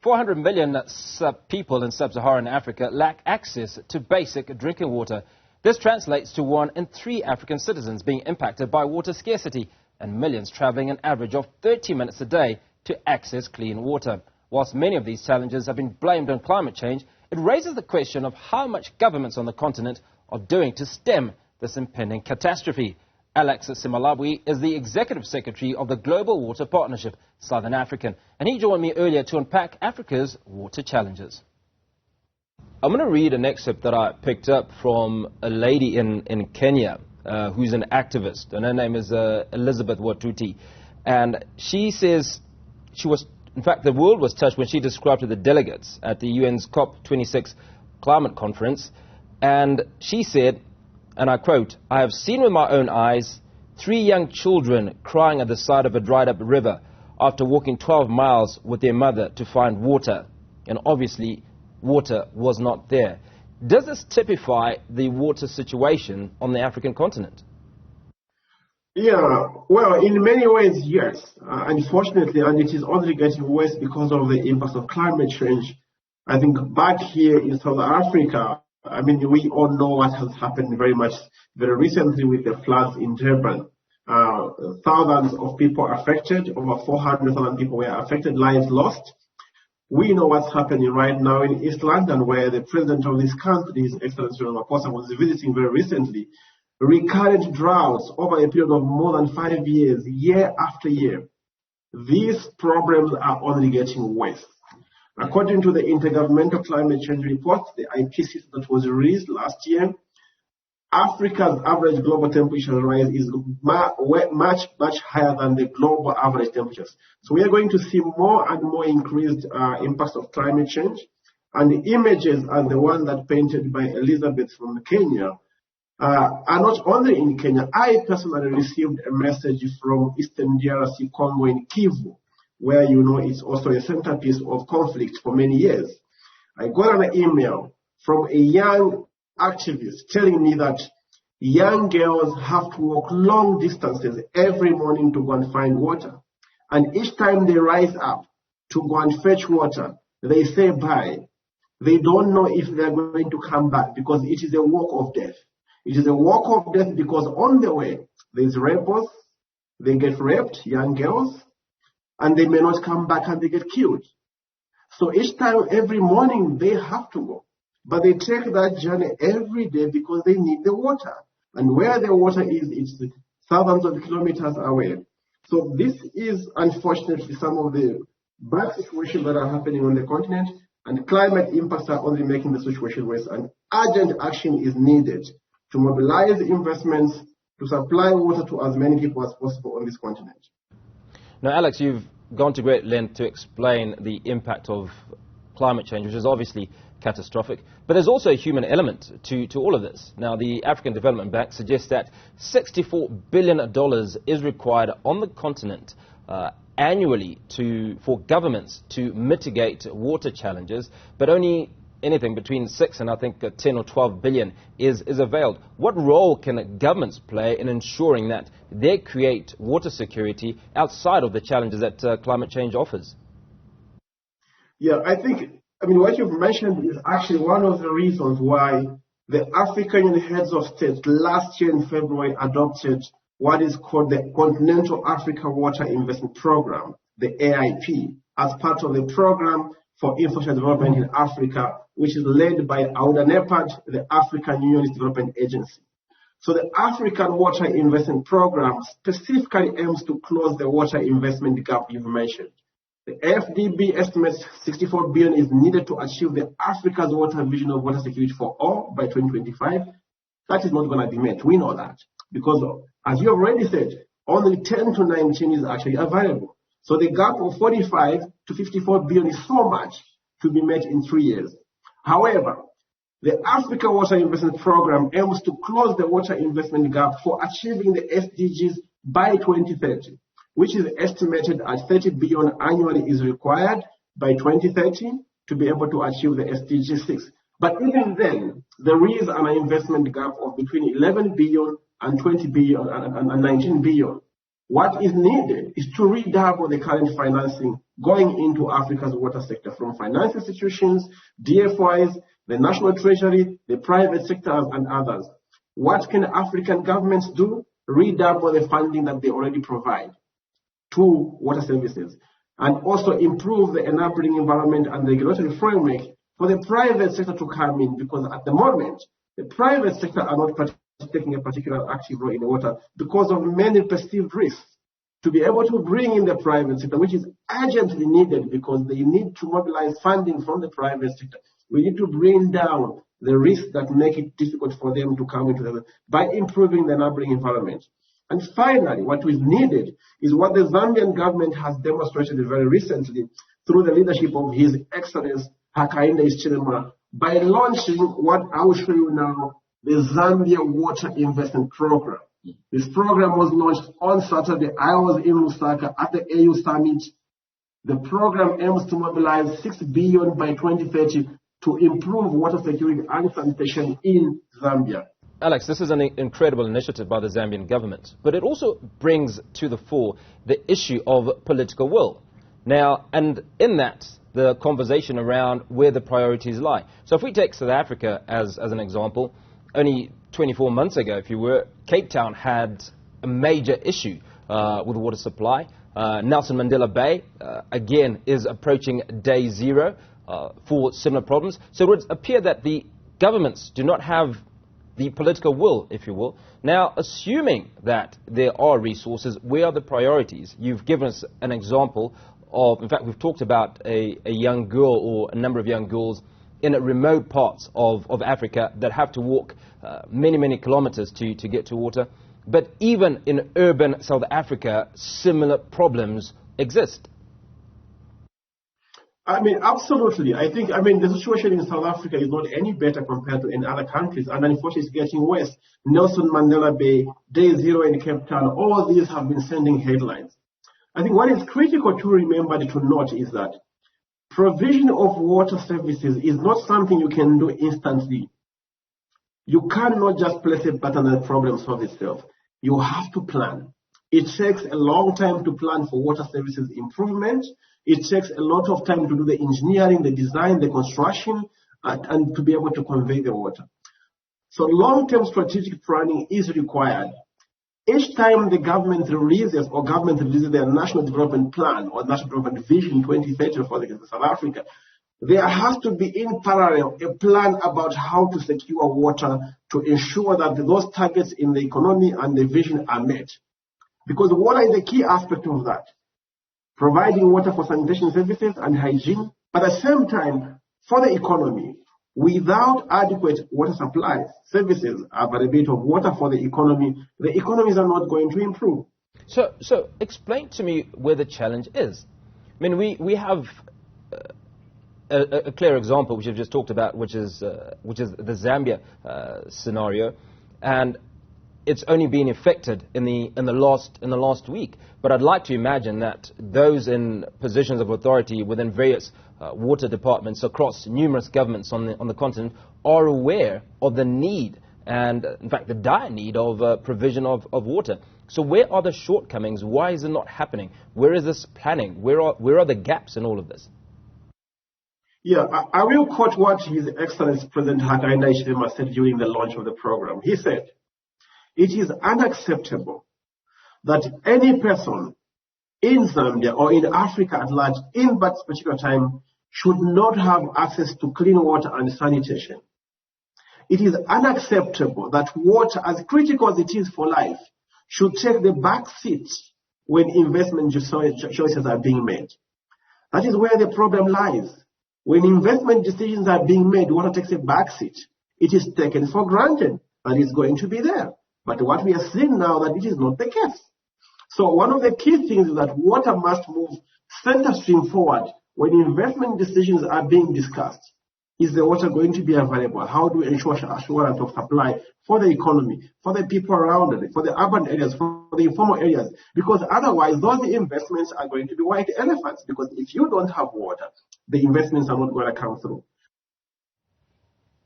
400 million people in Sub-Saharan Africa lack access to basic drinking water. This translates to 1 in 3 African citizens being impacted by water scarcity and millions travelling an average of 30 minutes a day to access clean water. Whilst many of these challenges have been blamed on climate change, it raises the question of how much governments on the continent are doing to stem this impending catastrophe. Alex Simalabwi is the Executive Secretary of the Global Water Partnership, Southern African, and he joined me earlier to unpack Africa's water challenges. I'm going to read an excerpt that I picked up from a lady in Kenya who's an activist, and her name is Elizabeth Watuti. And she says in fact, the world was touched when she described to the delegates at the UN's COP26 climate conference, and she said, and I quote, "I have seen with my own eyes 3 young children crying at the side of a dried-up river after walking 12 miles with their mother to find water." And obviously, water was not there. Does this typify the water situation on the African continent? Yeah, well, in many ways, yes. Unfortunately, and it is only getting worse because of the impact of climate change. I think back here in South Africa, I mean, we all know what has happened very recently with the floods in Durban. Thousands of people affected, over 400,000 people were affected, lives lost. We know what's happening right now in East London, where the president of this country, His Excellency Ramaphosa, was visiting very recently. Recurrent droughts over a period of more than 5 years, year after year. These problems are only getting worse. According to the Intergovernmental Climate Change Report, the IPCC that was released last year, Africa's average global temperature rise is much higher than the global average temperatures. So we are going to see more and more increased impacts of climate change. And the images are the one that painted by Elizabeth from Kenya are not only in Kenya. I personally received a message from Eastern DRC Congo in Kivu, where it's also a centerpiece of conflict for many years. I got an email from a young activist telling me that young girls have to walk long distances every morning to go and find water. And each time they rise up to go and fetch water, they say bye. They don't know if they're going to come back because it is a walk of death. It is a walk of death because on the way, there's rebels, they get raped, young girls, and they may not come back and they get killed. So each time, every morning, they have to go. But they take that journey every day because they need the water. And where the water is, it's thousands of kilometers away. So this is, unfortunately, some of the bad situations that are happening on the continent. And climate impacts are only making the situation worse. And urgent action is needed to mobilize investments to supply water to as many people as possible on this continent. Now, Alex, you've gone to great length to explain the impact of climate change, which is obviously catastrophic, but there's also a human element to all of this. Now, the African Development Bank suggests that $64 billion is required on the continent annually for governments to mitigate water challenges, but only anything between 6 and I think 10 or 12 billion is availed. What role can governments play in ensuring that they create water security outside of the challenges that climate change offers? Yeah, I mean, what you've mentioned is actually one of the reasons why the African Heads of State last year in February adopted what is called the Continental Africa Water Investment Program, the AIP, as part of the program for infrastructure development in Africa, which is led by AUDA-NEPAD, the African Unionist Development Agency. So the African Water Investment Program specifically aims to close the water investment gap you've mentioned. The FDB estimates 64 billion is needed to achieve the Africa's water vision of water security for all by 2025. That is not going to be met. We know that because, as you already said, only 10 to 19 is actually available. So the gap of 45 to 54 billion is so much to be met in 3 years. However, the Africa Water Investment Program aims to close the water investment gap for achieving the SDGs by 2030, which is estimated at 30 billion annually is required by 2030 to be able to achieve the SDG 6. But even then, there is an investment gap of between 11 billion and 20 billion and 19 billion. What is needed is to redouble the current financing going into Africa's water sector from financial institutions, DFIs, the national treasury, the private sector, and others. What can African governments do? Redouble the funding that they already provide to water services, and also improve the enabling environment and the regulatory framework for the private sector to come in, because at the moment, the private sector are not taking a particular active role in the water because of many perceived risks. To be able to bring in the private sector, which is urgently needed because they need to mobilize funding from the private sector, we need to bring down the risks that make it difficult for them to come into the by improving the enabling environment. And finally, what is needed is what the Zambian government has demonstrated very recently through the leadership of His Excellency Hakainde Hichilema by launching what I will show you now, the Zambia Water Investment Program. This program was launched on Saturday. I was in Lusaka at the AU Summit. The program aims to mobilize 6 billion by 2030 to improve water security and sanitation in Zambia. Alex, this is an incredible initiative by the Zambian government, but it also brings to the fore the issue of political will. Now, and in that, the conversation around where the priorities lie. So if we take South Africa as an example, only 24 months ago, if you were, Cape Town had a major issue with water supply. Nelson Mandela Bay, again, is approaching day zero for similar problems. So it would appear that the governments do not have the political will, if you will. Now, assuming that there are resources, where are the priorities? You've given us an example of, in fact, we've talked about a young girl or a number of young girls in remote parts of Africa that have to walk many, many kilometers to get to water. But even in urban South Africa, similar problems exist. Absolutely. The situation in South Africa is not any better compared to in other countries, and unfortunately it's getting worse. Nelson Mandela Bay, Day Zero in Cape Town, all these have been sending headlines. I think what is critical to remember and to note is that provision of water services is not something you can do instantly. You cannot just place a button and the problem solves itself. You have to plan. It takes a long time to plan for water services improvement. It takes a lot of time to do the engineering, the design, the construction, and to be able to convey the water. So long-term strategic planning is required. Each time the government releases their National Development Plan or National Development Vision 2030 for South Africa, there has to be in parallel a plan about how to secure water to ensure that those targets in the economy and the vision are met. Because water is a key aspect of that. Providing water for sanitation services and hygiene, but at the same time, for the economy, without adequate water supply, services, availability of water for the economies are not going to improve. So explain to me where the challenge is. We have a clear example, which you've just talked about, which is the Zambia scenario, and it's only been affected in the last week. But I'd like to imagine that those in positions of authority within various water departments across numerous governments on the continent are aware of the need and, in fact, the dire need of provision of water. So where are the shortcomings? Why is it not happening? Where is this planning? Where are the gaps in all of this? Yeah, I will quote what His Excellency President Hakainde Hichilema said during the launch of the program. He said, "It is unacceptable that any person in Zambia or in Africa at large, in that particular time, should not have access to clean water and sanitation. It is unacceptable that water, as critical as it is for life, should take the back seat when investment choices are being made. That is where the problem lies. When investment decisions are being made, water takes a back seat. It is taken for granted that it's going to be there. But what we are seeing now that it is not the case. So one of the key things is that water must move center stream forward when investment decisions are being discussed. Is the water going to be available? How do we ensure assurance of supply for the economy, for the people around it, for the urban areas, for the informal areas? Because otherwise, those investments are going to be white elephants. Because if you don't have water, the investments are not going to come through.